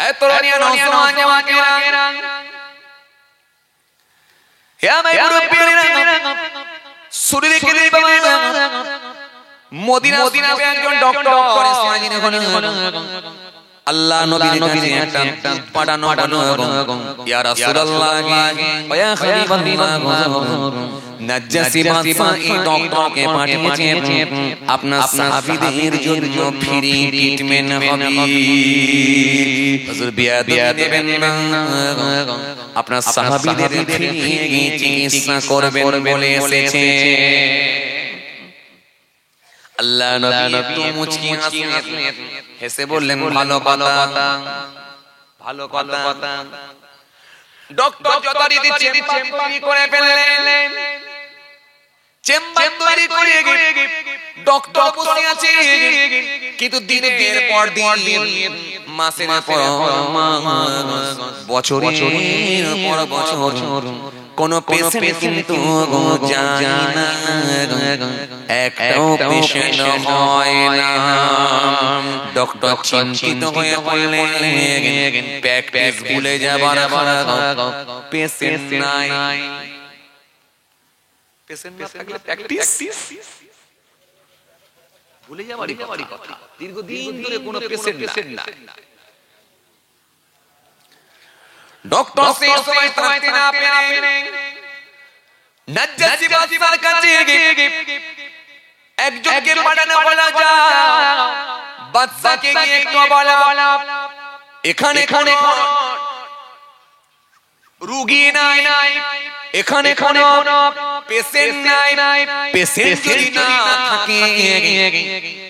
এত রানিয়া নওজওয়ান ওয়াকেরা হে আমার মুরব্বিরা শরীরে কে বাবা মদিনা একজন ডক্টর ইসমাইল আল্লাহ নবীর কাছে একটা পাঠানো ইয়া রাসূলুল্লাহ ইয়া হাবিবাল্লাহ নাজ্জাসী বাদশা এই ডক্টরকে পাঠিয়েছেন আপনার সাহাবীদের জন্য ফ্রি ট্রিটমেন্ট হবে হুজুর বিয়া দেবেন না আপনার সাহাবীদের ফ্রি চিকিৎসা করবেন বলে এসেছে আল্লাহ নবী তো মুচকি হাসলেন হেসে বললেন ভালো কথা ডক্টর যথারীতি চেম্বার তৈরি করে ফেললেন চেম্বার তৈরি করে ডক্টর বসে আছে কিন্তু দিনের পর দিন মাসের পর মাস বছরের পর বছর কোন পেশেন্ট কিন্তু যায় না একটাও পেশেন্ট হয় না ডক্টর চিন্তিত হয়ে পড়লেন প্র্যাকটিস ভুলে যাবার পেশেন্ট নাই পেশেন্ট না থাকলে প্র্যাকটিস ভুলে যাবারই কথা দীর্ঘদিন ধরে কোনো পেশেন্ট নাই ডক্টর সে সময় থাকতে না পেরে নাজ্জাসী বাদশার কাছে একজনকে পাঠানো বলা যায় বাদশাকে গিয়ে একটু বলা এখানে রোগী নাই এখানে কোনো পেশেন্ট নাই পেশেন্ট যদি না থাকে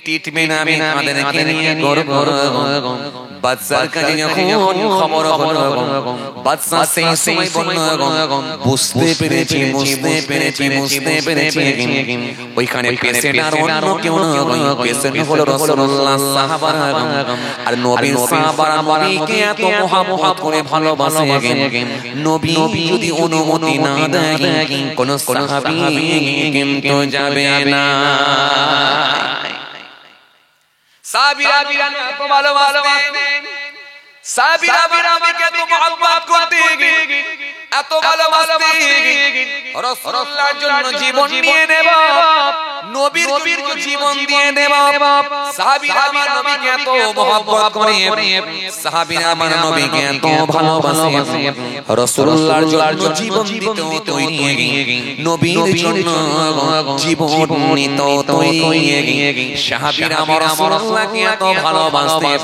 ট্রিটমেন্ট আমি আমাদেরকে নিয়ে করব বাদশার কাছে যখন খবর হলো বাদশা সেই সময় বলল বুঝতে পেরেছি ওইখানে পেশেন্ট আর অন্য কেউ নয় পেশেন্ট হলো রাসূলুল্লাহ সাহাবারা আর নবীর সাহাবারা নবীকে এত মহব্বত করে ভালোবাসে নবী যদি অনুমতি না দেয় কোন সাহাবী কিন্তু যাবে না সাহাবীরা এত ভালোবাসতেন সাহাবীরা নবীকে এত মহব্বত করতেন এত ভালোবাসতেন রাসূলুল্লাহর জন্য জীবন দিয়ে দেব নবীর জীবন দিয়ে দেব সাহাবীরা নবীকে এত মহব্বত করে সাহাবীরা নবীকে এত ভালোবাসে রাসূলুল্লাহর জন্য জীবন দিতে তৈরি নবীর জন্য জীবন নিতে তৈরি সাহাবীরা রাসূলুল্লাহকে এত ভালোবাসতেন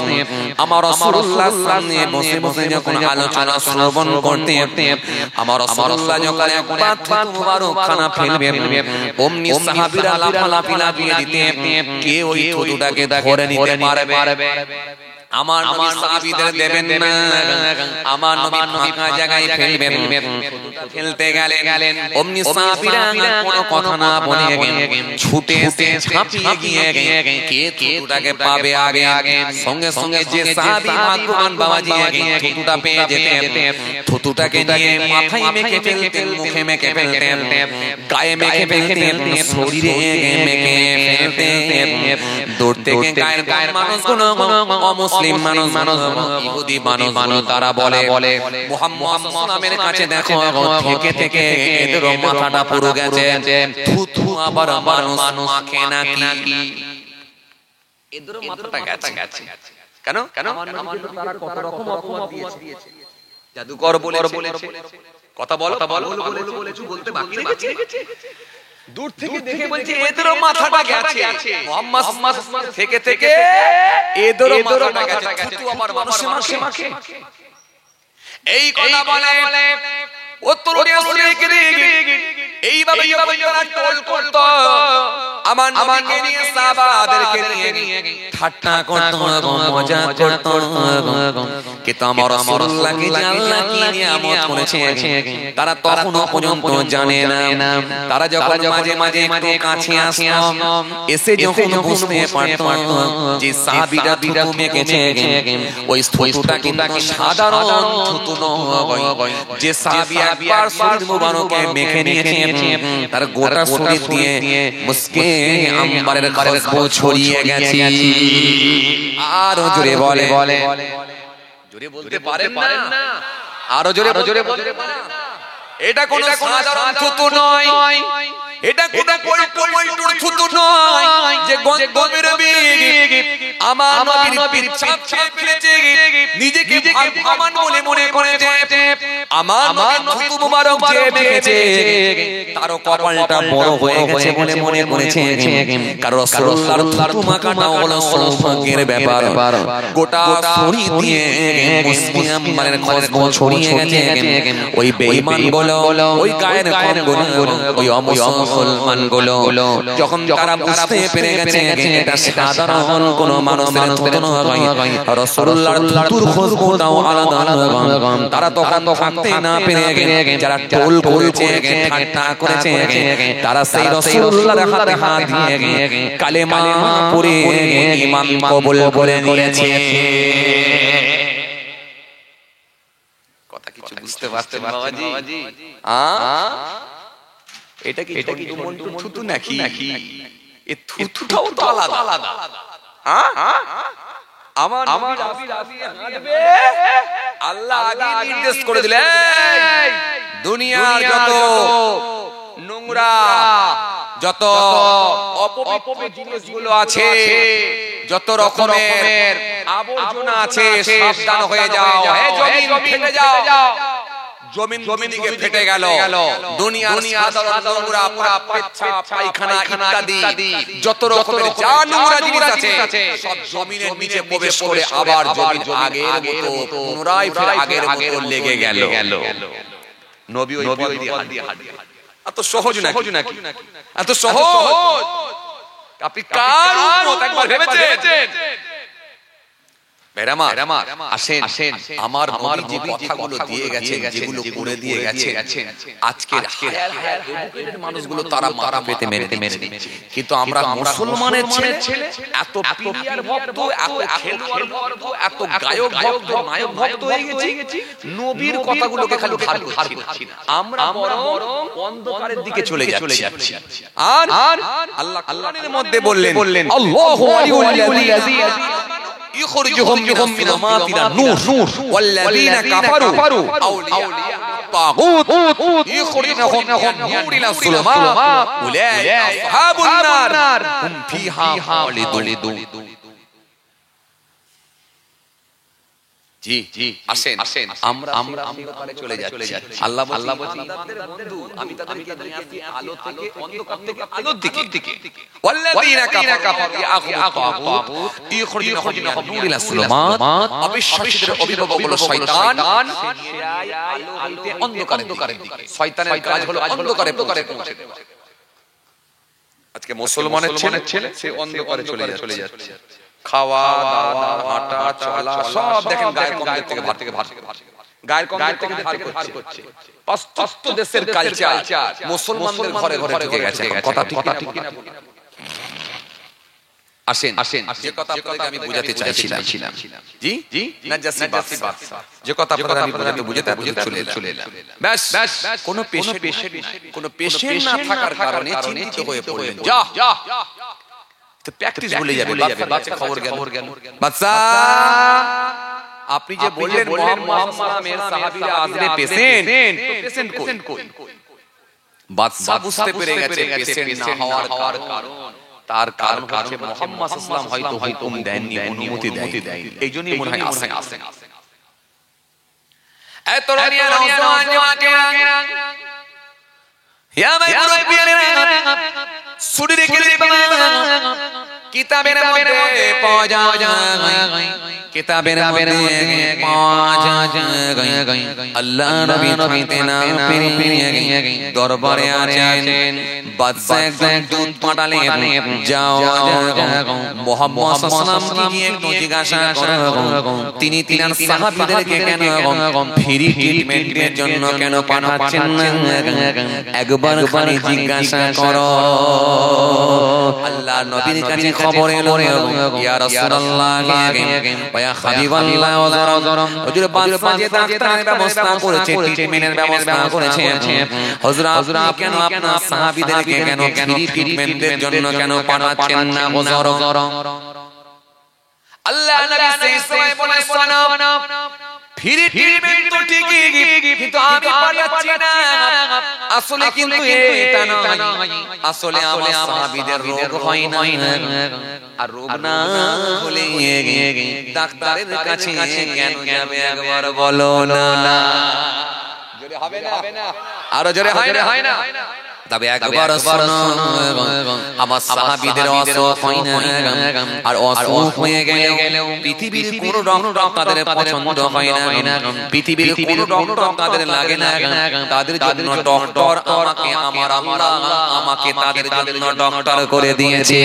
আমার রাসূলুল্লাহর সামনে বসে যখন আলোচনা শ্রবণ করতেন আমার রাসূলুল্লাহ যখন একবার মুবারক খানা ফেলবেন অমনি সাহাবীরা লাফালাফি লাগিয়ে দিতেন কে ওই থুতুটাকে ধরে নিতে পারবে আমার নবী সাহাবীদের দেবেন না আমার নবী ফাঁকা জায়গায় ফেলবেন ফেলতে গেলেন অমনি সাহাবীরা কোনো কথা না বলে ছুটে এসে ঝাঁপিয়ে গিয়ে কে থুতুটাকে পাবে আগে সঙ্গে সঙ্গে যে সাহাবী ভাগ্যবান বাবাজি থুতুটা পেয়ে যেতেন থুতুটাকে নিয়ে মাথায় মেখে ফেলতেন মুখে মেখে ফেলতেন গায়ে মেখে ফেলতেন শরীরে মেখে ফেলতেন দূর থেকে গায়ের মানুষগুলো মুসলিম মানুষ ইহুদি মানুষ তারা বলে মুহাম্মদ সাল্লামের কাছে দেখো থেকে এদের মাথাটা পুরো গেছে থুতু আবার মানুষ মাখে নাকি এদের মাথাটা গেছে কেন তারা কত রকম অপবাদ দিয়েছে জাদুকর বলেছে কথা বলো বলেছো বলতে বাকি রেখেছে দূর থেকে দেখে বলছে এদেরও মাথাটা গেছে মুহাম্মদ থেকে এদেরও মাথাটা গেছে থুতু আবার মানুষ মাখে এই কথা বলে উত্তরীয় শ্রেণীকে এইভাবে তারা টোল করত আমার নবীকে নিয়ে সাহাবাদেরকে নিয়ে ঠাট্টা করত মজা করত কিন্তু আমার রাসূলুল্লাহকে যে আল্লাহ কি নিয়ামত করেছে তারা তখনও পর্যন্ত জানে না তারা যখন মাঝে মাঝে কাছে আসতো এসে যখন বুঝতে পারত যে সাহাবীরা থুতু মেখেছে ওই থুতুটা কিন্তু সাধারণ থুতু নয় যে সাহাবী একবার শরীর মুবারকে মেখে নিয়েছে তার গোটা শরীর দিয়ে মুস্কে আম্বারের খুশবু ছড়িয়ে গেছে আর জোরে বলে জোরে বলতে পারেন না? আরো জোরে বলতে পারেন না? এটা কোন সাধারণ থুতু নয়, এটা কোন পল্টুর থুতু নয় যে গন্ধমের বেগ আমার নবীর পেছাব ছেড়ে ফেলেছে, নিজেকে ভাগ্যবান বলে মনে করেছে। আমার থুতু মুবারক যে মেখেছে তার কপালটা বড় হয়ে গেছে বলে মনে করেছে। কারণ রাসূলুল্লাহর থুতু মাখাটা হলো সৌভাগ্যের ব্যাপার। গোটা শরীর দিয়ে মুসলিম মানে খুশবু ছড়িয়ে গেছে। ওই বেঈমান গুলো, ওই গায়ের কমগুলো, ওই অমুসলমান গুলো যখন তারা বুঝতে পেরে গেছে এটা সাধারণ কোন মানুষের থুতু নয়, রাসূলুল্লাহর থুতুর খুশবুটাও আলাদা। তারা তখন থাকতে না পেরে যারা টোল করেছে, ঠাট্টা করেছে, তারা সেই রাসূলুল্লাহর হাতে হাত দিয়ে কালেমা পড়ে ঈমান কবুল করে নিয়েছে। কথা কিছু বুঝতে পারছেন বাবাজি? এটা কি থুতু নাকি? এ থুতুটাও তো আলাদা। আমার আল্লাহ আগে নির্দেশ করে দিলেন, দুনিয়ার যত নোংরা, যত অপবিত্র জিনিসগুলো আছে, যত রকমের আবর্জনা আছে, সাবধান হয়ে যাও। জমিন ফেটে যাও, জমিন দিকে ফেটে গেল। দুনিয়ার সাধারণ নোংরা, পেচ্ছাপ, পায়খানা ইত্যাদি যত রকমের যা নোংরা জিনিস আছে সব জমিনের নিচে প্রবেশ করে আবার জমিন আগের মতো পুনরায় ফের আগের মতো লেগে গেল। নবী ওই পথ দিয়ে হাঁটে। এত সহজ নাকি? এত সহজ? আপনি কার উম্মত একবার ভেবেছেন? আসেন, আমার নবী যে কথাগুলো দিয়ে গেছেন, যেগুলো করে দিয়ে গেছেন, আজকের মানুষগুলো তারা মাথা পেতে মেরে দিচ্ছে। কিন্তু আমরা মুসলমানের ছেলে এত প্রিয়ার ভক্ত, এত খেলোয়াড় ভক্ত, এত গায়ক ভক্ত, নায়ক ভক্ত হয়ে গেছি, নবীর কথাগুলোকে খালি ভার করছি না, আমরা বরং অন্ধকারের দিকে চলে যাচ্ছি। আর আল্লাহ কোরআনের মধ্যে বললেন, আল্লাহু ওয়ালিউল্লাযী يخرجهم من الظلمات إلى النور والذين كفروا أولياء الطاغوت يخرجونهم من النور إلى الظلمات أولئك أصحاب النار هم فيها خالدون। জি আসেন, আমরা অন্ধকারে চলে যাচ্ছি। আল্লাহ বলছেন বন্ধু, আমি তাদেরকে নিয়ে আসি আলো থেকে, অন্ধকার থেকে আলোর দিকে। ওয়াল্লাযীনা কাফারু ইয়াখুযুত ইখরিজুহুম মিনান নূর ইলা যুলুমাত, অবিশ্বাসীদের অভিভাবক হলো শয়তান, সে আলো হইতে অন্ধকারের দিকে। শয়তানের কাজ হলো অন্ধকারে পৌঁছে দেওয়া। আজকে মুসলমানের ছেলে সে অন্ধকারে চলে যাচ্ছে। খাওয়া দাওয়া, হাঁটা চলা সব দেখেন গায়ের কমের থেকে ধার করছে। পাশ্চাত্য দেশের কালচার মুসলমানদের ঘরে ঢুকে গেছে। কথা ঠিক কিনা? আসেন, যে কথা আপনাকে আমি বুঝাতে চাইছিলাম, জি নাজাসি বাদশা, যে কথা আপনাকে আমি বুঝাতে চলে এলাম। ব্যাস, কোনো পেশেন্ট না থাকার কারণে চিন্তিত হয়ে পড়লেন। যা প্র্যাকটিস ভুলে যাবে। বাচ্চা খবর গেল। বাচ্চা, আপনি যে বললেন মুহাম্মদ সাল্লামের সাহাবীরা আসলে পেশেন্ট কই? বাচ্চা বুঝতে পেরে গেছে পেশেন্ট না হওয়ার কারণ। তার কারণ হচ্ছে মুহাম্মদ সাল্লাম হয়তো হুকুম দেননি, অনুমতি দেননি। এইজন্যই মনে হয় আসেন। এত রানিয়া নওজওয়ান জওয়াকেরা, ইয়া ভাই মুরব্বিয়ানা, শুনে রেখে বাবা, কিতাবের মধ্যে পাওয়া যায়, কিতাবের মধ্যে পাওয়া যায়, আল্লাহ নবী থাকতে না পেরে দরবারে আছেন। বাদশা একদম দুধ পাঠালেন, যাও মুহাম্মদ সাল্লাল্লাহু আলাইহি ওয়াসাল্লামকে একটু জিজ্ঞাসা করো তিনি তিনার সাহাবীদেরকে কেন ফ্রি ট্রিটমেন্টের জন্য কেন পাঠাচ্ছেন না, একবার খালি জিজ্ঞাসা করো। আল্লাহ নবীর কাছে খবর এলো, ইয়া রাসূলুল্লাহ ওয়া হাবিবাল্লাহ হুজুর বাদশা যে ডাক্তারের ব্যবস্থা করেছে, ট্রিটমেন্টের ব্যবস্থা করেছে, হুজুর কেন আপনার সাহাবীদেরকে কেন ফ্রি ট্রিটমেন্টের জন্য কেন পাঠাচ্ছেন না? হুজুর আল্লাহ নবী সেই সময় বলে, শোনো ফিরে ট্রিটমেন্ট তো ঠিকই, কিন্তু আমি পারছি না। আসলে কিন্তু এটা নয়, আসলে আমার সাহাবীদের রোগ হয় না, আর রোগ না হলে ডাক্তারের কাছে কেন যাবে একবার বলো না। জোরে হবে না, আরো জোরে হয় না। তবে একবার শোনো, আমার সাহাবীদের অসুখ হয় না, আর অসুখ হয়ে গেলেও পৃথিবীর কোনো ডক্টর তাদের পছন্দ হয় না, পৃথিবীর কোনো ডক্টর তাদের লাগে না। তাদের জন্য ডক্টর আমাকে, আমার আল্লাহ আমাকে তাদের জন্য ডক্টর করে দিয়েছে।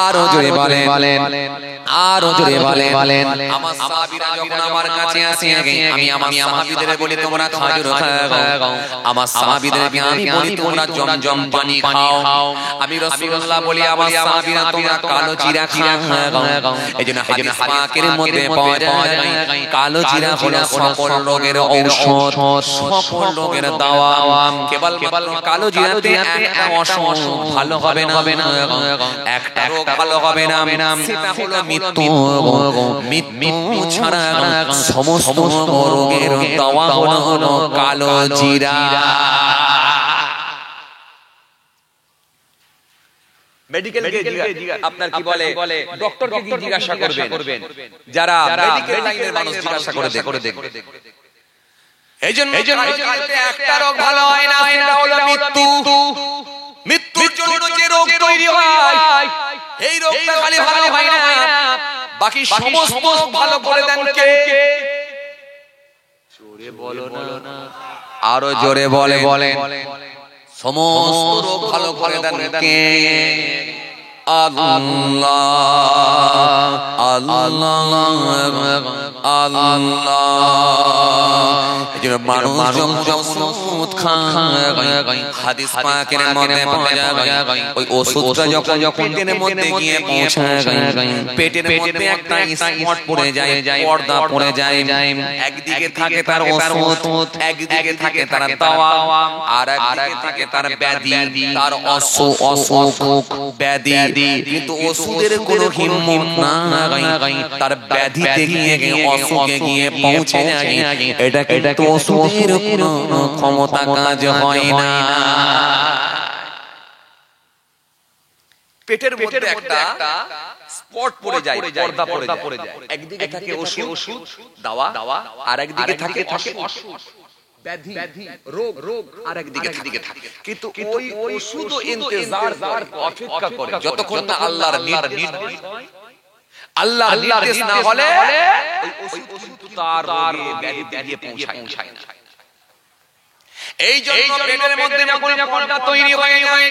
আরো জোরে বলেন, আরো জোরে বলেন। আমার সাহাবীরা যখন আমার কাছে আসে, আমি আমার সাহাবীদের বলি তোমরা খাজুর খাও। আমার সাহাবীদেরকে আমি বলি তোমরা জমজম পানি খাও। আমি রাসূলুল্লাহ বলি আমার সাহাবীরা তোমরা কালো জিরা খাও। এইজন্য হাদিস পাকের মধ্যে পাওয়া যায় কালো জিরা হলো সকল রোগের ঔষধ, সকল রোগের দাওয়া। কেবল কালো জিরাতে একটা অসুখ ভালো হবে না, একটা রোগ ভালো হবে না, সেটা হলো মৃত্যু। মৃত্যু ছাড়া সমস্ত রোগের দাওয়া হলো কালো জিরা। মেডিকেল কে আপনার কি বলে, ডক্টর কে জিজ্ঞাসা করবেন, যারা মেডিকেল লাইনের মানুষ জিজ্ঞাসা করে দেখবে। এইজন্য একটা রোগ ভালো হয় না, সেটা হলো মৃত্যু। মৃত্যুর জন্য যে রোগ তৈরি হয়, এই রোগটা খালি ভালো হয় না, বাকি সমস্ত ভালো করে দেন কে? জোরে বলো না, আরো জোরে বলেন। সমস্ত রোগ ভালো করে দেন কে? আল্লাহ, আল্লাহ, আল্লাহ। মানুষ ওষুধ খায়, হাদিস পাকের মধ্যে পাওয়া যায় ওই ওষুধটা যখন পেটের মধ্যে গিয়ে পৌঁছায়, পেটের মধ্যে একটা স্পট পড়ে যায়, পর্দা পড়ে যায়। একদিকে থাকে তার ওষুধ, একদিকে থাকে তার দাওয়া, আর একদিকে থাকে তার ব্যাধি, তার অসুখ ব্যাধি। কিন্তু ওষুধের কোনো হিম্মত নাই, তার ব্যাধিতে গিয়ে অসুখে গিয়ে পৌঁছে যায়। এটা কিন্তু ওষুধের কোনো ক্ষমতা কাজ হয় না। পেটের মধ্যে একটা স্পট পড়ে যায়, পর্দা পড়ে যায়। একদিকে থাকে ওষুধ দাওয়া, আর একদিকে থাকে অসুখ ব্যাধি রোগ, আর একদিকে থাকে। কিন্তু ওই ওষুধ ইন্তজার অপেক্ষা করে যতক্ষণ না আল্লাহর নির্দেশ হয়। আল্লাহর নির্দেশ না হলে ওই ওষুধ তার রোগে ব্যাধিতে গিয়ে পৌঁছায় না। এই জন্য পেটের মধ্যে যখন পর্দা তৈরি হয়ে যায়,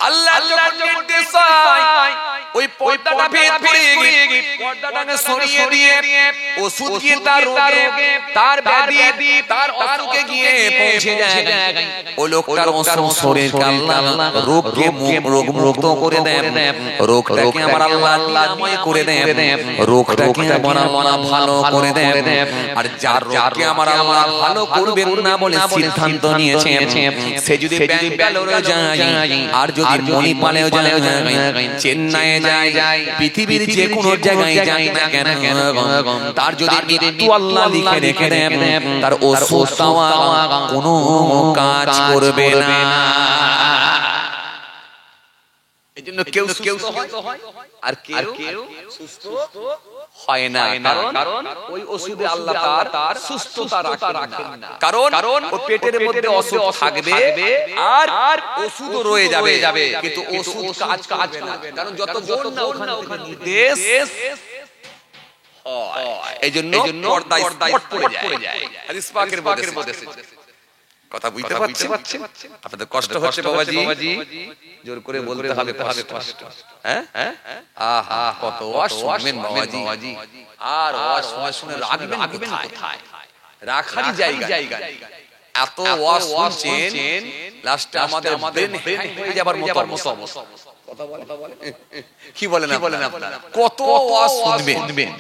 আল্লাহ যখন নির্দেশ হয় ওই পর্দাটা ভেদ করে পর্দাটাকে সরিয়ে দিয়ে ওষুধ গিয়ে তার রোগে, তার ব্যাধি, তার অসুখে গিয়ে পৌঁছে যায়। ওই লোকটার শরীরকে আল্লাহ রোগকে মুক্ত করে দেন, রোগটাকে আমার আল্লাহ নিরাময় করে দেন, রোগটাকে আমার আল্লাহ ভালো করে দেন। আর যার রোগকে আমার আল্লাহ ভালো করবেন না বলে সিদ্ধান্ত নিয়েছে, সে যদি ব্যাঙ্গালোরে যায়, আর যদি মণিপালেও যায়, চেন্নাইয়ে যায়, পৃথিবীর যে কোনো জায়গায় যায় না কেন, তার যদি মৃত্যু আল্লাহ লিখে রেখে দেন, তার ওষুধ খাওয়া কোনো কাজ করবে না। এজন্য কেউ সুস্থ হয় আর কেউ সুস্থ হয় না, কারণ ওই ওষুধে আল্লাহ তার সুস্থতা রাখেন না। কারণ ওই পেটের মধ্যে অসুখ থাকবে, আর ওষুধ রয়ে যাবে, কিন্তু ওষুধ কাজ করবে না। কারণ যতক্ষণ না ওখানে নির্দেশ হয়, এইজন্য পর্দায় স্পট পড়ে যায়। হাদিস পাকের মধ্যে কথা বুঝতে পারছেন? আপনাদের কষ্ট হচ্ছে বাবাজি, জোর করে বলতে হবে কষ্ট। হ্যাঁ, আহা কত ওয়াজ শুনবেন বাবাজি, আর ওয়াজ শুনে রাখবেন কোথায়? রাখারই জায়গা। এত ওয়াজ শুনছেন, লাস্টে আমাদের ব্রেন হ্যাং হয়ে যাবার মতো অবস্থা। কথা বলে কি বলেন আপনারা? কত ওয়াজ শুনবেন?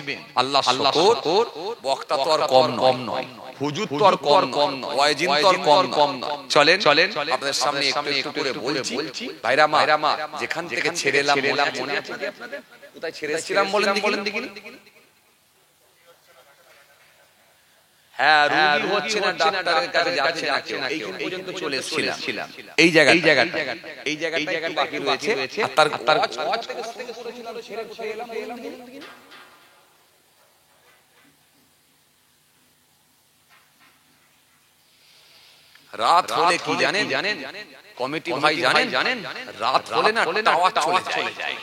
আল্লাহ শুকর, বক্তা তো আর কম নয়, হুজুর তো আর কম নয়, ওয়াজিন তো আর কম নয়। চলেন আপনাদের সামনে একটু করে বলছি। ভাইরা মা, যেখান থেকে ছেড়ে এলাম মনে আছে আপনাদের? কোথায় ছেড়েছিলাম বলেন দেখি? হ্যাঁ, রোগী হচ্ছে না, ডাক্তারের কাছে যাচ্ছে না কেউ, এইখান পর্যন্ত চলে এসেছিলাম। এই জায়গাটা বাকি রয়েছে। আর তার রাত হলে কি জানেন, কমিটি ভাই জানেন, রাত হলে না টাওয়ার চলে যায়।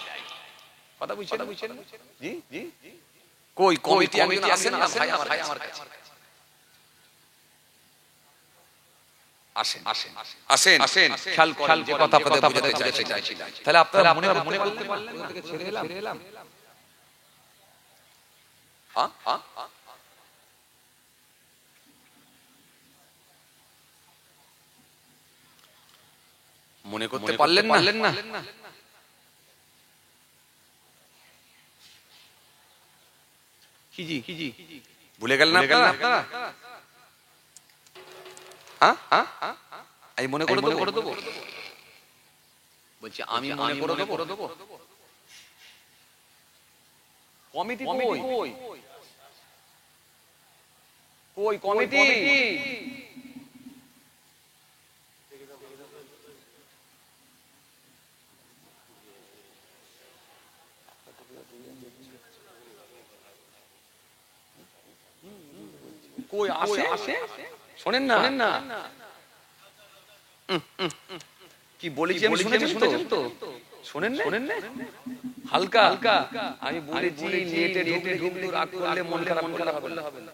কথা বুঝছেন? জি জি, কই কমিটি আসেন না ভাই আমার কাছে আসেন, খেয়াল করেন যে কথা আপনাদের বোঝাতে চাইছিলাম। তাহলে আপনারা মনে করতে পারলেন না থেকে ছেড়ে এলাম। মনে করতে পারলেন না? কি জি ভুলে গেলেন আপনারা? আমি মনে করে দেবো বলছি, আমি মনে করে দেবো। কমিটি কই কমিটি? কই আসে? শোনেন না কি বলেছি আমি, শুনেছেন তো? শোনেন না? হালকা আমি বলেছি নেটে ঢুকলে রাগ করলে মন খারাপ হবে না।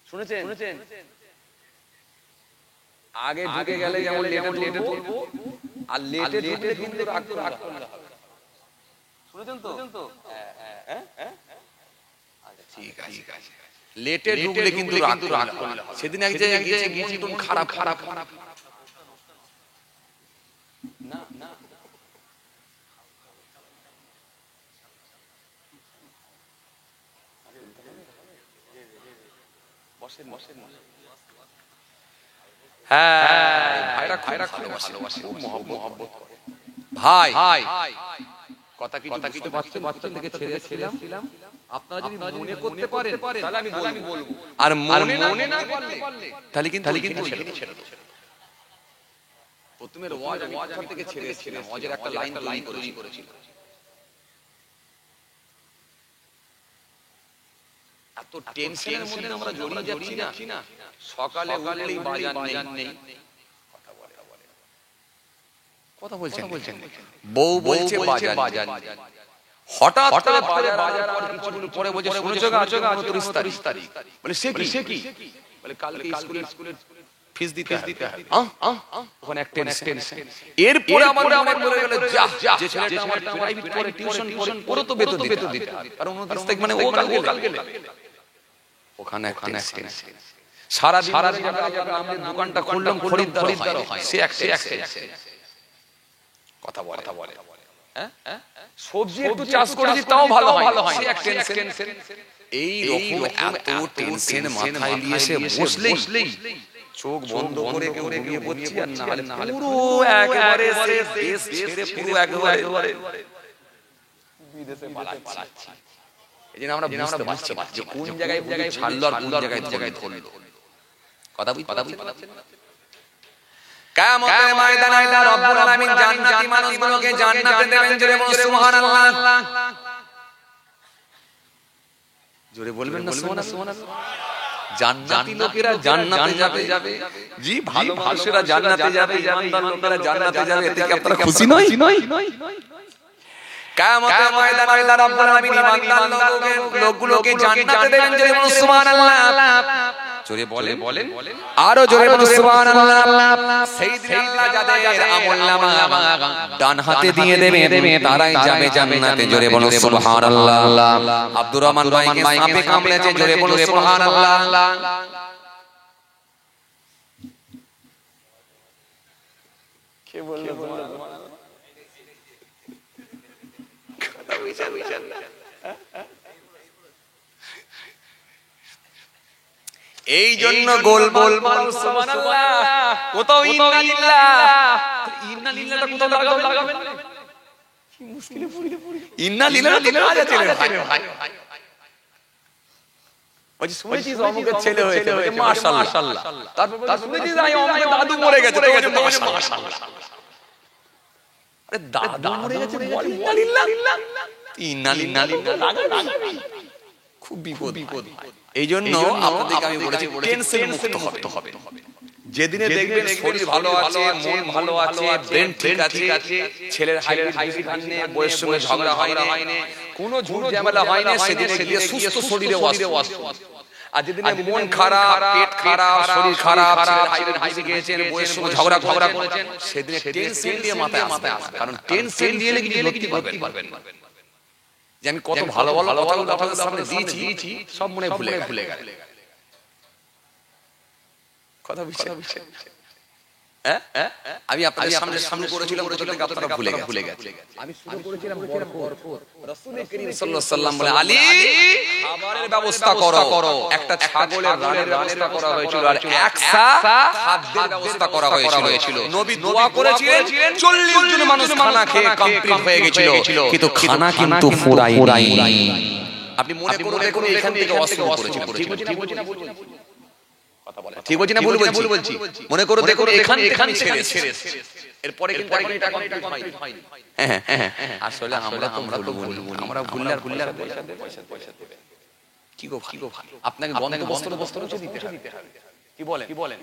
শুনেছেন? আগে ঢুকে গেলে যেমন লেটে ঢুকবো, আর লেটে ঢুকলে কিন্তু রাগ করলে হবে। শুনেছেন তো? হ্যাঁ, ঠিক আছে। লেটে ঢুকলে কিন্তু রাগ করলে হবে। সেদিন এক জায়গায় গিয়েছি, মন খারাপ না বসেন। হ্যাঁ, ভাইরা ভালোবাসে, খুব মহব্বত করে। ভাই কথা কিছু বাচ্চা থেকে ছেড়েছিলাম। আপনারা যদি মনে করতে পারেন তাহলে আমি বলবো, আর মনে না পারলে তাহলে কিন্তু ছেড়ে দাও। প্রথমের ওয়াজ থেকে ছেড়েছিলাম, ওয়াজের একটা লাইন করেছিল। এত টেনশনের মধ্যে আমরা জড়িয়ে যাচ্ছি না, সকালে উঠলেই বাজার নেই। কথা বলছেন, বউ বলছে বাজার নেই। হঠাৎ করে বাজার আর কিছুক্ষণ পরে বলছে, শুনেছো গা 29 তারিখ। বলে সে কি? বলে কালকে স্কুলের ফিস দিতে হবে। ওখানে এক টেনশন। এরপরে আমার মনে গেল, যা যে ছেলেটা আমার প্রাইভেট করে টিউশন করে তো বেতন দিতে হবে। আর 29 তারিখ মানে ও কাল গেলে ওখানে টেনশন। সারা দিন আমাদের দোকানটা খুললাম, খরিদ্দার হয়, সে এক কথা বলে। হ্যাঁ, সবজি একটু চাষ করেছি তাও ভালো হয়, সে এক টেনশন। এই রকম এত টেনশন মাথায় নিয়ে এসে বসলেই চোখ বন্ধ করে ঘুমিয়ে পড়ছি। আর না হলে পুরো একেবারে দেশ ছেড়ে পুরো একেবারে বিদেশে পালাচ্ছি। এইজন্য আমরা বুঝতে পারছি যে কোন জায়গায় ছাড়লো আর কোন জায়গায় ধরলো। কথা বুঝতে পারছেন না? কিয়ামতের ময়দানে আল্লাহ রাব্বুল আলামিন জান্নাতি মানুষগুলোকে জান্নাতে দেবেন। জোরে বলুন সুবহানাল্লাহ। জোরে বলবেন না সুবহানাল্লাহ। জান্নাতি লোকেরা জান্নাতে যাবে। জি, ভালো মানুষেরা জান্নাতে যাবে, ইমানদার লোকেরা জান্নাতে যাবে। এতে কি আপনারা খুশি নয়? কিয়ামতের ময়দানে আল্লাহ রাব্বুল আলামিন ইমানদার লোকগুলোকে জান্নাতে দেবেন। জোরে বলুন সুবহানাল্লাহ। জোরে বলেন, আরো জোরে বলুন সুবহানাল্লাহ। সেই দিন আল্লাহ যাদের আমলনামা ডান হাতে দিয়ে দেবে তারাই যাবে জান্নাতে। জোরে বলুন সুবহানাল্লাহ। আব্দুর রহমান ভাইকে সাপে কামড়েছে, জোরে বলুন সুবহানাল্লাহ। কে বলল সুবহানাল্লাহ? কথা বুঝছেন না? এই জন্য গোল সুবহানাল্লাহ, কোথাও ইন্না লিল্লাহটা কোথাও লাগাবেন না। কি মুশকিলে পড়ে। ইন্না লিল্লাহ কাজ আছে রে ভাই। বলছি শুনেছিস অমুকের ছেলে হয়েছে, বলে মাশাআল্লাহ। তারপর শুনেছিস অমুকের দাদু মরে গেছে, বলে মাশাআল্লাহ। আরে দাদু মরে গেছে, বল ইন্না লিল্লাহি খুব বিপদ। এই জন্য আপনাদেরকে আমি বলেছি টেনশন মুক্ত হতে হবে। যেদিনে দেখবেন শরীর ভালো আছে, মন ভালো আছে, ব্রেন ঠিক আছে, ছেলের হাইট নেই, বয়সের সঙ্গে ঝগড়া হয় না, কোনো ঝুট ঝামেলা হয় না, সেদিনে গিয়ে সুস্থ শরীরে ওয়াজ। আর যেদিনে মন খারাপ, পেট খারাপ, শরীর খারাপ, ছেলের হাইট গিয়েছেন, বয়সের সঙ্গে ঝগড়া করেছেন, সেদিনে টেনশন দিয়ে মাথায় আসবে। কারণ টেনশন দিয়ে কিছু পারবেন না। যে আমি কত ভালো ভালো কথাগুলো আপনাদের সামনে দিয়েছি, সব মনে ভুলে গেল। কথা বুঝছেন? আমি আপনাদের সামনে করেছিলাম, আপনারা ভুলে গেছেন। আমি শুরু করেছিলাম রাসূল করিম সাল্লাল্লাহু আলাইহি ওয়াসাল্লাম বলে, আলী খাবারের ব্যবস্থা করো। একটা ছাগলের রানের ব্যবস্থা করা হয়েছিল, আর একসা খাদ্যের ব্যবস্থা করা হয়েছিল। নবী দোয়া করেছিলেন, 40 জন মানুষ খানা খেয়ে কমপ্লিট হয়ে গিয়েছিল, কিন্তু খানা কিন্তু ফুরায়নি। আপনি মনে করে দেখুন, এখান থেকে অস্ত্র করেছিলেন। ঠিক বলছি না ভুল বলছি? মনে করো দেখুন, এখান ছেড়ে এরপরে কিন্তু হয়নি। আসলে আমরা তো ভুললে পয়সা দেবে। কি গো আপনাকে বস্ত্র দিতে হবে। কি বলেন?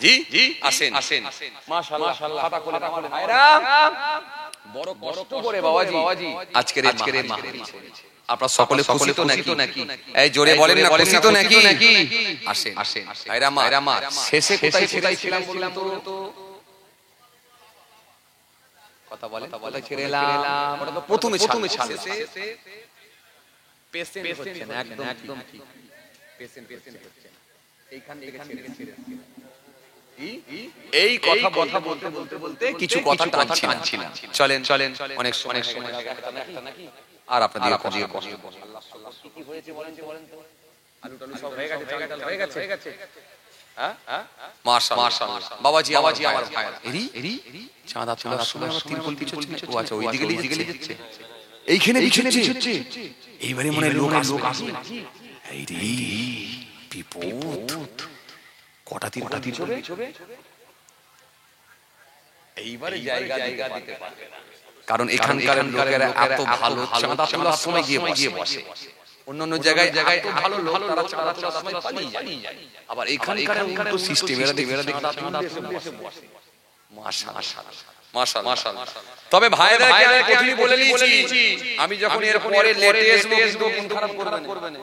জি আসেন। মাশাআল্লাহ, খাতা খুলে আমার ভাইরা বড় কষ্ট করে বাবাজি আজকের এই মাহফিল। আপনারা সকলে খুশি তো নাকি? এই জোরে বলেন না, খুশি তো নাকি? আসেন ভাইরা আমার, শেষে কোথায় ছিলাম বলুন তো? কথা বলেন, কোথায় ছিলাম? ওটা তো প্রথমে ছাড়। পেশেন্ট হচ্ছেন, একদম ঠিক। পেশেন্ট হচ্ছেন এইখান থেকে ছেড়ে এই কথা বলতে কিছু কথা টানছিলাম। চলেন অনেক সময় একটা নাকি আর আপনাদের কষ্ট। কি হয়েছে বলেন তো? আলু টালু সব হয়ে গেছে, চাল হয়ে গেছে। হ্যাঁ মাশাআল্লাহ। বাবাজি আমার ভাইরা, এরি চাঁদা তোলার সময় আমার তিরপল পিছনে। ও আচ্ছা, ওই দিকে যাচ্ছে, এইখানে পিছনে। এইবারে মনে লোক আসবে। এই রে বিপদ, কটা তিরপল পিছবে। এইবারে জায়গা দিতে পারবে না, কারণ এখানকার লোকেরা এত ভালো, চাঁদা তোলার সময় গিয়ে বসে। অন্যান্য জায়গায় এত ভালো লোক, তারা চাঁদা তোলার সময় পালিয়ে যায়। আবার এখানকার তো সিস্টেম, এরা দেখে বসে। মাশাআল্লাহ। তবে ভাইদেরকে আমি প্রথমেই বলে দিয়েছি, আমি যখন এর পরে লেটেস্ট মন খারাপ করবে না।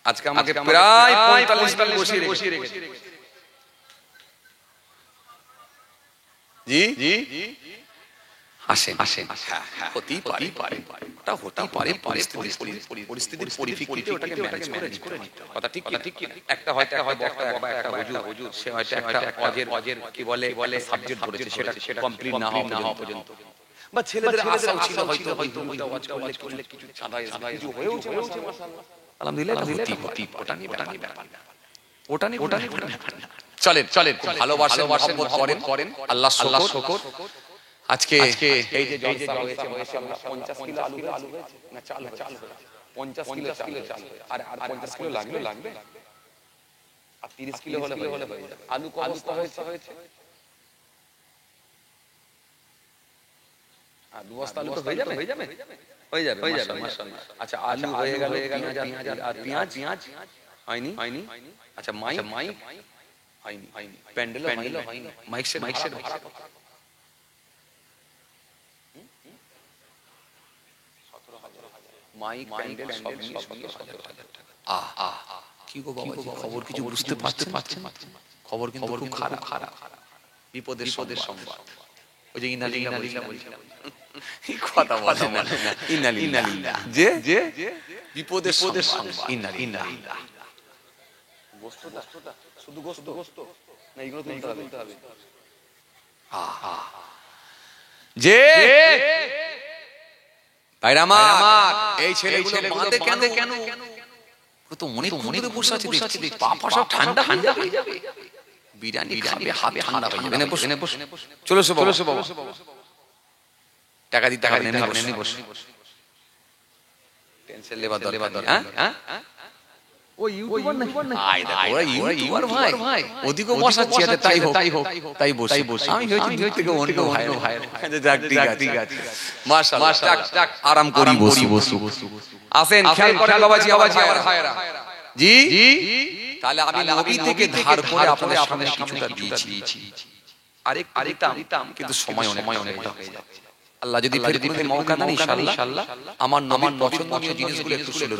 আজকে আমাকে প্রায় 45 মিনিট বসিয়ে রেখেছে। জি আসেন। হতেই পারে, ওটা হতেই পারে, পরিস্থিতির পরিপ্রেক্ষিতে ওটাকে ম্যানেজ করে নিতে হবে। কথা ঠিক কি না? একটা হয়তো একটা হুজুর, সে হয়তো একটা অজের কি বলে সাবজেক্ট ধরেছে, সেটা কমপ্লিট না হওয়া পর্যন্ত, বা ছেলেদের আশাও ছিল হয়তো ওয়াজ করলে কিছু চাঁদা কিছু হয়েছে। মাশাআল্লাহ, আলহামদুলিল্লাহ, ওটা নিয়ে চলেন ভালোবাসা মহব্বত করেন। আল্লাহ শুকর। আজকে এই যে জলসা হয়েছে, মাশাআল্লাহ, 50 কিলো আলু হয়েছে না চাল হয়েছে? 50 কিলো চাল, আর 50 কিলো লাগবে, আর 30 কিলো হলে হয়ে যাবে। আলু কত অবস্থা হয়েছে? আর 2 বস্তা আলু তো হয়ে যাবে মাশাআল্লাহ। আচ্ছা, আলু হয়ে গেল, পেঁয়াজ হয়নি। আচ্ছা, মাইক হয়নি, প্যান্ডেল হয়নি, মাইক সেট ভাড়া মাইক প্যান্ডেল সব 17,000 টাকা। কি গো বাবা, খবর কিছু বুঝতে পারছেন? খবর কিন্তু খুব খারাপ। বিপদের সংবাদ। ওই যে ইন্নালিল্লাহ বলছিলাম, এই কথা বলে না, ইন্নালিল্লাহ, যে বিপদের সংবাদ, ইন্নালিল্লাহ। গোশতটা শুধু গোশত না, এগুলো তুলতে হবে। যে ভাইরা আমার, এই ছেলেগুলো বাঁধে কেন? তো মনে বসে আছে, দেখছি পাপা সব ঠান্ডা হয়ে যাবে, বিরিয়ানি খাবে, হাতে ঠান্ডা হয়ে যাবে। চলো বাবা, টাকা দিতে হবে, এমনি বসে। টেনশন লেবার দরকার নেই। হ্যাঁ ও ইউটিউবার নাকি? আই দেখো ওরা ইউটিউবার ভাই, ওদিকে বসাচ্ছি তাই হোক তাই বসে আমি হয়েছি দূর থেকে অন্য ভাই। যাক ঠিক আছে মাশাআল্লাহ, যাক আরাম করি বসু। আসেন খেয়াল করেন বাবাজি আমার ভাইরা, জি তাহলে আমি নবী থেকে ধার করে আপনাদের সামনে কিছুটা দিয়েছি, আরেকটাম কিন্তু সময় অনেক হয়ে যাচ্ছে। আল্লাহ যদি ফের কোনদিন মওকা দেন ইনশাআল্লাহ আমার নবীর পছন্দনীয় জিনিসগুলো একটু শুনে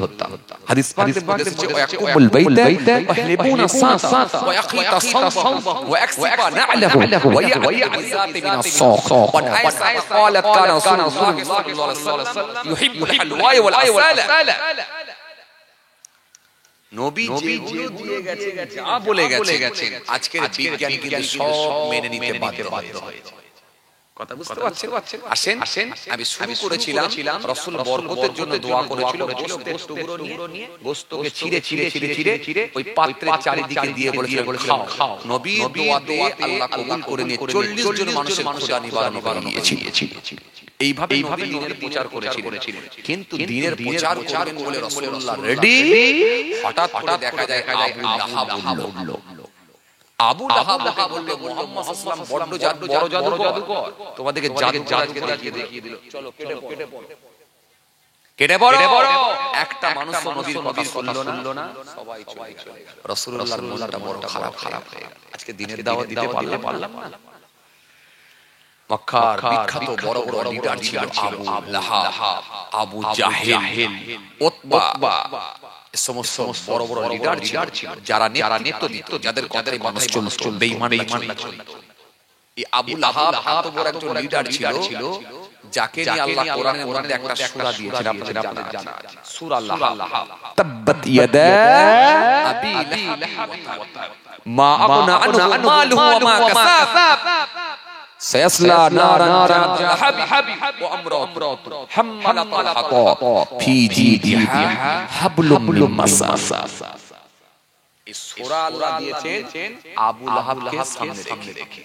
ধরতাম। হাদিস পাকে বলেছে ওয়াকুমুল বাইতা ওয়াহলিবুনা সাসা ওয়াকিতা সালসা ওয়াকসিবা না'লাহু ওয়া ইয়া'যাতি মিনাস সাক ওয়া আয়েশা قالت كان رسول الله صلى الله عليه وسلم يحب الحلوى والعسل। নবী যেগুলো দিয়ে গেছে যা বলে গেছে আজকের বিজ্ঞান কিন্তু সব মেনে নিতে বাধ্য হয়েছে। কথা বুঝতে পারছেন? আসেন আমি শুরু করেছিলাম রাসূল বরকতের জন্য দোয়া করেছিল, গোশতের টুকরো নিয়ে গোশতকে ছিঁড়ে ওই পাত্রের চারিদিকে দিয়ে বলেছিলেন খাও। নবীর দোয়াতে আল্লাহ কবুল করে নিয়ে 40 জন মানুষের ক্ষুধা নিবারণ করে দিয়েছিল। এইভাবে দ্বীনের প্রচার করেছিলেন। কিন্তু দ্বীনের প্রচার করবেন বলে রাসূলুল্লাহ রেডি, হঠাৎ করে দেখা যায় আবু লাহাব বলল মুহাম্মদ সাল্লাল্লাহু আলাইহি ওয়াসাল্লাম বড় জাদুকর, তোমাদেরকে জাদু দেখিয়ে দিল, চলো কেটে পড়ো। একটা মানুষ নবীর কথা শুনলো না, সবাই চলে গেল। রাসূলুল্লাহর মনটা বড় খারাপ হয়ে গেল। আজকে দ্বীনের দাওয়াত দিতে পারলাম না। মক্কার বিখ্যাত বড় লিডার ছিল আবু লাহাব, আবু জাহেল, উতবা, সমস্ত বড় লিডার ছিল যারা নেতৃত্ব দিত, যাদের কথায় মানুষ চলতো, বেঈমান চলতো। এই আবু লাহাব এত বড় একজন লিডার ছিল যাকে নিয়ে আল্লাহ কোরআনের মধ্যে একটা সূরা দিয়েছেন, আপনাদের জানা আছে সূরা লাহাব। তাব্বাত ইয়াদা আবি লাহাব মা আগনা আনহু মালুহু ওয়া মা কাসাব سيصلى نارا ذات لهب وامرأته حمالة الحطب في جيدها حبل من مسد। এই সূরা আল্লাহ দিয়েছেন আবু লাহাবকে সামনে রেখে।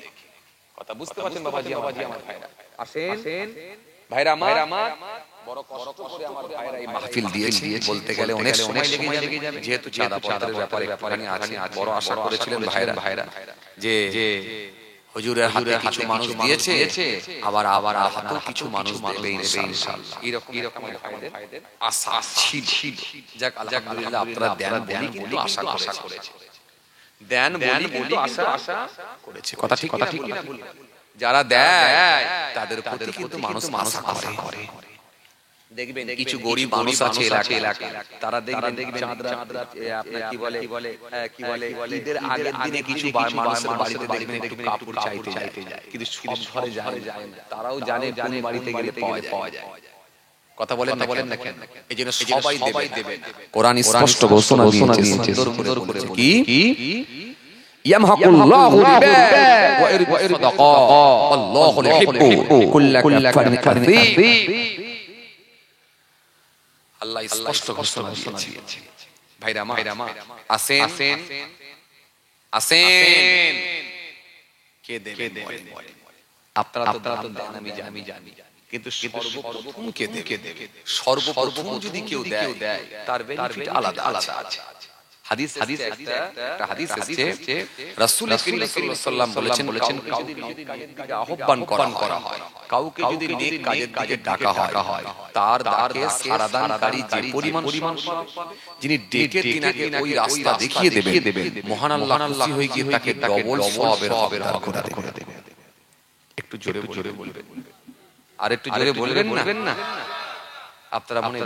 কথা বুঝতে পারছেন বাবাজি আমার ভাইরা? আসেন ভাইরা আমার, বড় কষ্ট করে আমার ভাইরা এই মাহফিল দিয়েছি, বলতে গেলে অনেক সময় লেগে যাবে, যেহেতু চাঁদা পত্রের ব্যাপারে আছে। বড় আশা করেছিলেন ভাইরা যে হুজুরের হাতে কিছু মানুষ দিয়েছে, আবার হাতেও কিছু মানুষ দেবে ইনশাআল্লাহ। এরকম ভাইদের আশা ছিল। যাক আলহামদুলিল্লাহ আপনারা দেন বলি কিন্তু আশা করেছে, দেন বলি কিন্তু আশা করেছে। কথা ঠিক না? যারা দেয় তাদের প্রতি কিন্তু মানুষ আশা করে। দেখবেন কিছু গরিব মানুষ আছে এলাকা, তারা দেখবেন চাঁদরা আপনার কি বলে ঈদের আগের দিনে কিছু মানুষের বাড়িতে দেখবেন একটু কাপড় চাইতে যায়, কিন্তু সব ঘরে যায় না। তারাও জানে কোন বাড়িতে গেলে পাওয়া যায়। কথা বলেন না কেন? এইজন্য সবাই দেবে। কোরআন স্পষ্ট ঘোষণা দিয়েছে, সুন্দর করে কি ইয়ামহাকুল্লাহু রিবা ওয়া ইরবি সাদাকা আল্লাহু ইউহিব্বু কুল্লা কাফারিন কাযীব। আল্লাহ স্পষ্ট ঘোষণা দিয়েছে। ভাইরা আসেন কে দেবে? আপনারা তো দেন, আমি জানি, কিন্তু সর্বপ্রথম কে দেবে? সর্বপ্রথম যদি কেউ দেয় তার বেনিফিট আলাদা আছে। হাদিস একটা হাদিস আছে, রাসূল করিম সাল্লাল্লাহু আলাইহি ওয়াসাল্লাম বলেছেন কাউকে যদি নেক কাজে আহ্বান করা হয়, কাউকে যদি নেক কাজের দিকে ডাকা হয়, তার ডাকে সাড়াদানকারী যে পরিমাণ যিনি ডেকে তিনাকে ওই রাস্তা দেখিয়ে দেবেন, মহান আল্লাহ খুশি হয়ে গিয়ে তাকে ডবল সওয়াবের করে দেবে। একটু জোরে বলবেন, আর একটু জোরে বলবেন না। আপনারা মনে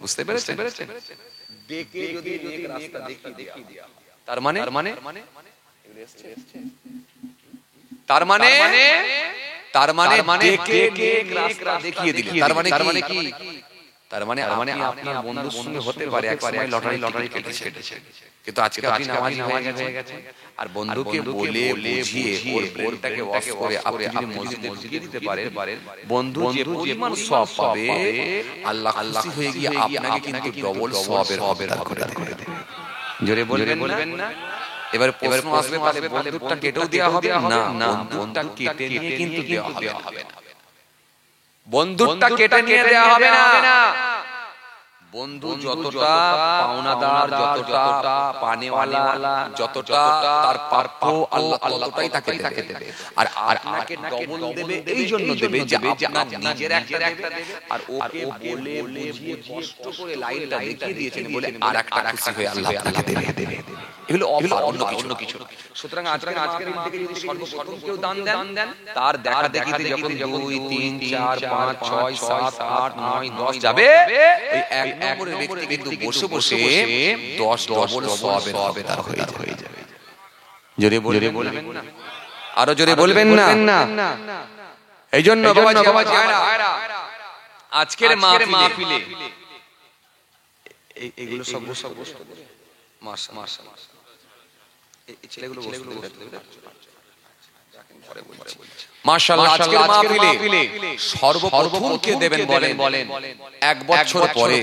বুঝতে পেরেছেন? ডেকে যদি নেক রাস্তা দেখিয়ে দেয়া, তার মানে ডেকে নেক রাস্তা দেখিয়ে দিলে তার মানে আপনার বন্ধুর সঙ্গে হতে পারে এক সময় লটারি কেটেছে, কিন্তু আজকে আপনি নামাজি হয়ে গেছে, আর বন্ধুকে বলে বুঝিয়ে ওর ব্রেনটাকে ওয়াশ করে আপনি যদি মসজিদে ঢুকিয়ে দিতে পারেন, বন্ধু যে পরিমাণ সওয়াব পাবে আল্লাহ খুশি হয়ে গিয়ে আপনাকে কিন্তু ডবল সওয়াবের করে দেবে। জোরে বলবেন না? এবার প্রশ্ন আসবে, তাহলে বন্ধুটা কেটেও দেওয়া হবে না? বন্ধুটা কেটে নিয়ে কিন্তু দেওয়া হবে না। বন্ধুটা কেটে নিয়ে দেওয়া হবে না। বন্ধু যতটা পাওনাদার, যতটা পানেওয়ালা, যতটা তার প্রাপ্য আল্লাহ ততটাই তাকে দেবে। আর আপনাকে ডবল দেবে, এই জন্য দেবে যে আপনার নিজের একটা দেবে, আর ওকে বলে বুঝিয়ে কষ্ট করে লাইনটা দেখিয়ে দিয়েছেন বলে আর একটা খুশি হয়ে আল্লাহ আপনাকে দেবে। এগুলো অন্য কিছু। সুতরাং আজকের দিন থেকে যদি সর্বপ্রথম কেউ দান দেন, তার দেখা দেখিতে যখন 2, 3, 4, 5, 6, 7, 8, 9, 10 যাবে, ওই এক নম্বরের ব্যক্তি কিন্তু বসে বসে 10 ডবল সওয়াবের হকদার হয়ে যাবে। জোরে বলবেন না, আরো জোরে বলবেন না। এই জন্য বাবাজি আজকের মাহফিলে এইগুলো সব মাশাআল্লাহ এই ছেলেগুলো মাশাআল্লাহ আজকের মাহফিলে সর্বপ্রথম কে দেবেন বলেন? এক বছর পরে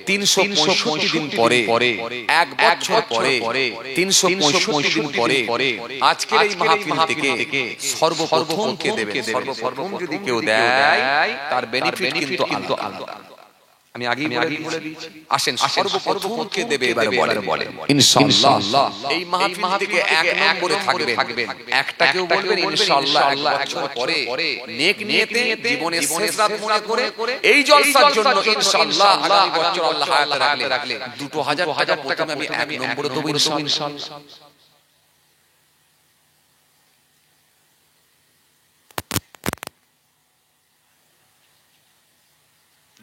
365 দিন পরে, এক বছর পরে 365 দিন পরে আজকের এই মাহফিল থেকে সর্বপ্রথম কে দেবেন? সর্বপ্রথম যদি কেউ দেয় তার বেনিফিট কিন্তু আলাদা। আমি আগেই বলে দিয়েছি। আসেন সর্বপ্রথম কে দেবে এবারে বলেন ইনশাআল্লাহ। এই মাহফিল থেকে এক নম্বরে থাকবেন, একটা কেউ বলবেন ইনশাআল্লাহ এক বছর পরে নেক নিয়তে জীবনের শেষ রাত মনে করে এই জলসার জন্য ইনশাআল্লাহ আগামী বছর আল্লাহ হায়াতে রাখলে 2000 টাকা প্রথমে আমি এক নম্বরে দেব ইনশাআল্লাহ।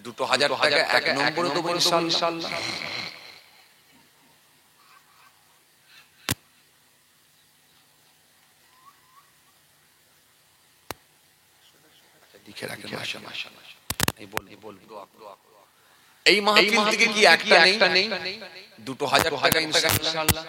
2000 টাকা এক নম্বরে দেব ইনশাআল্লাহ। লিখে রাখেন মাশাআল্লাহ। এই মাহফিল থেকে কি একটা নেই? 2000 টাকা ইনশাআল্লাহ।